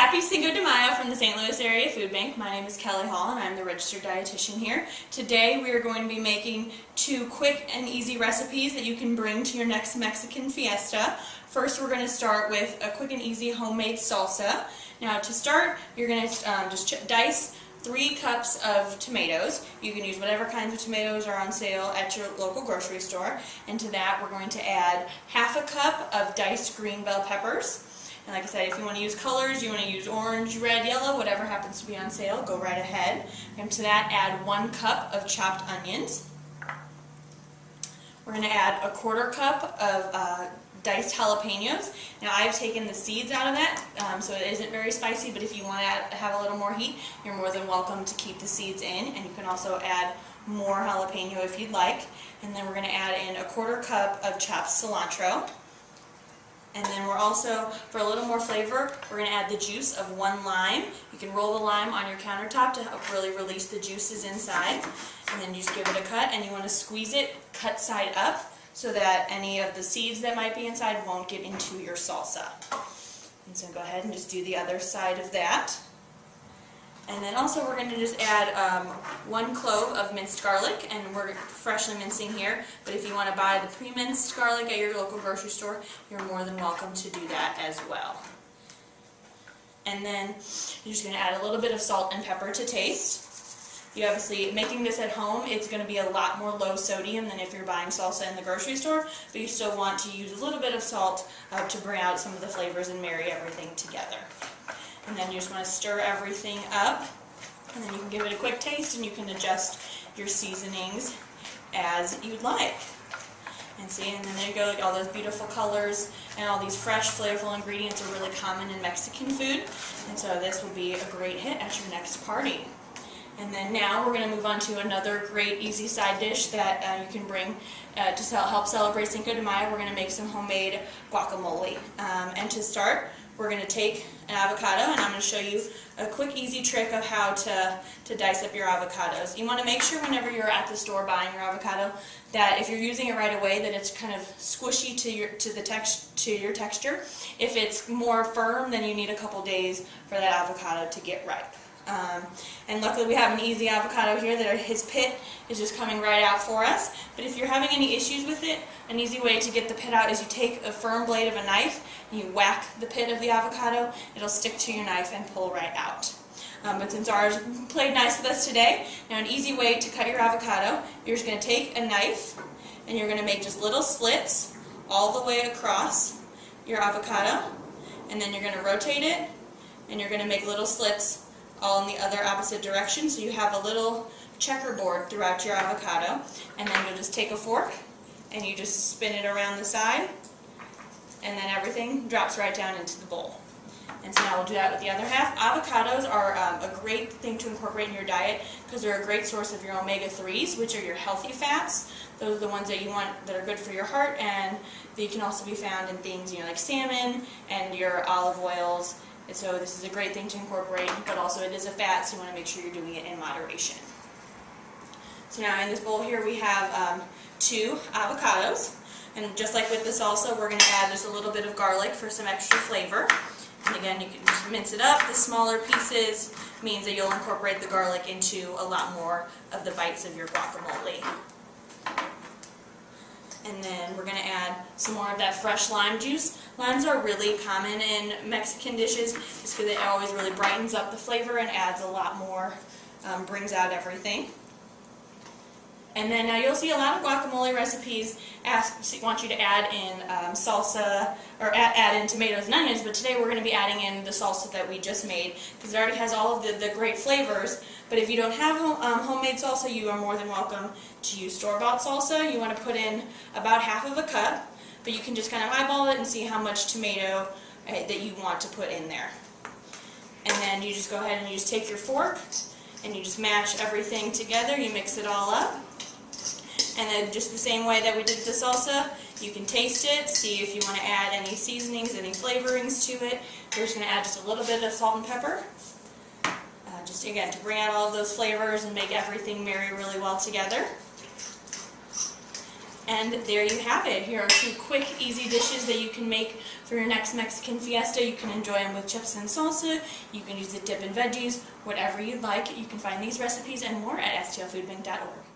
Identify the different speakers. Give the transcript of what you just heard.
Speaker 1: Happy Cinco de Mayo from the St. Louis Area Food Bank. My name is Kelly Hall and I'm the Registered Dietitian here. Today we are going to be making two quick and easy recipes that you can bring to your next Mexican fiesta. First we're going to start with a quick and easy homemade salsa. Now to start you're going to just dice 3 cups of tomatoes. You can use whatever kinds of tomatoes are on sale at your local grocery store. And to that we're going to add half a cup of diced green bell peppers. And like I said, if you want to use colors, you want to use orange, red, yellow, whatever happens to be on sale, go right ahead. And to that add 1 cup of chopped onions. We're going to add a 1/4 cup of diced jalapenos. Now I've taken the seeds out of that, so it isn't very spicy, but if you want to have a little more heat, you're more than welcome to keep the seeds in, and you can also add more jalapeno if you'd like. And then we're going to add in a 1/4 cup of chopped cilantro. And then we're also, for a little more flavor, we're going to add the juice of 1 lime. You can roll the lime on your countertop to help really release the juices inside. And then you just give it a cut, and you want to squeeze it cut side up so that any of the seeds that might be inside won't get into your salsa. And so go ahead and just do the other side of that. And then also we're going to just add 1 clove of minced garlic, and we're freshly mincing here, but if you want to buy the pre-minced garlic at your local grocery store, you're more than welcome to do that as well. And then you're just going to add a little bit of salt and pepper to taste. You obviously, making this at home, it's going to be a lot more low sodium than if you're buying salsa in the grocery store, but you still want to use a little bit of salt to bring out some of the flavors and marry everything together. And then you just want to stir everything up, and then you can give it a quick taste, and you can adjust your seasonings as you'd like. And see, and then there you go, like all those beautiful colors and all these fresh, flavorful ingredients are really common in Mexican food, and so this will be a great hit at your next party. And then now we're going to move on to another great easy side dish that you can bring to help celebrate Cinco de Mayo. We're going to make some homemade guacamole. And to start, we're going to take an avocado, and I'm going to show you a quick easy trick of how to dice up your avocados. You want to make sure whenever you're at the store buying your avocado that if you're using it right away that it's kind of squishy to your texture. If it's more firm, then you need a couple days for that avocado to get ripe. And luckily we have an easy avocado here that his pit is just coming right out for us. But if you're having any issues with it, an easy way to get the pit out is you take a firm blade of a knife and you whack the pit of the avocado. It'll stick to your knife and pull right out. But since ours played nice with us today, now an easy way to cut your avocado, you're just going to take a knife and you're going to make just little slits all the way across your avocado, and then you're going to rotate it and you're going to make little slits all in the other opposite direction, so you have a little checkerboard throughout your avocado. And then you'll just take a fork and you just spin it around the side, and then everything drops right down into the bowl. And so now we'll do that with the other half. Avocados are a great thing to incorporate in your diet because they're a great source of your omega-3s, which are your healthy fats. Those are the ones that you want that are good for your heart, and they can also be found in things like salmon and your olive oils. And so this is a great thing to incorporate, but also it is a fat, so you want to make sure you're doing it in moderation. So now in this bowl here we have 2 avocados, and just like with the salsa, we're going to add just a little bit of garlic for some extra flavor. And again, you can just mince it up. The smaller pieces means that you'll incorporate the garlic into a lot more of the bites of your guacamole. And then we're going to add some more of that fresh lime juice. Limes are really common in Mexican dishes just because it always really brightens up the flavor and adds a lot more, brings out everything. And then now you'll see a lot of guacamole recipes want you to add in salsa or add in tomatoes and onions, but today we're going to be adding in the salsa that we just made because it already has all of the great flavors. But if you don't have homemade salsa, you are more than welcome to use store-bought salsa. You want to put in about half of a cup, but you can just kind of eyeball it and see how much tomato that you want to put in there. And then you just go ahead and you just take your fork and you just mash everything together. You mix it all up. And then just the same way that we did the salsa, you can taste it, see if you want to add any seasonings, any flavorings to it. We're just going to add just a little bit of salt and pepper. Just again to bring out all of those flavors and make everything marry really well together. And there you have it. Here are 2 quick, easy dishes that you can make for your next Mexican fiesta. You can enjoy them with chips and salsa. You can use the dip in veggies, whatever you'd like. You can find these recipes and more at stlfoodbank.org.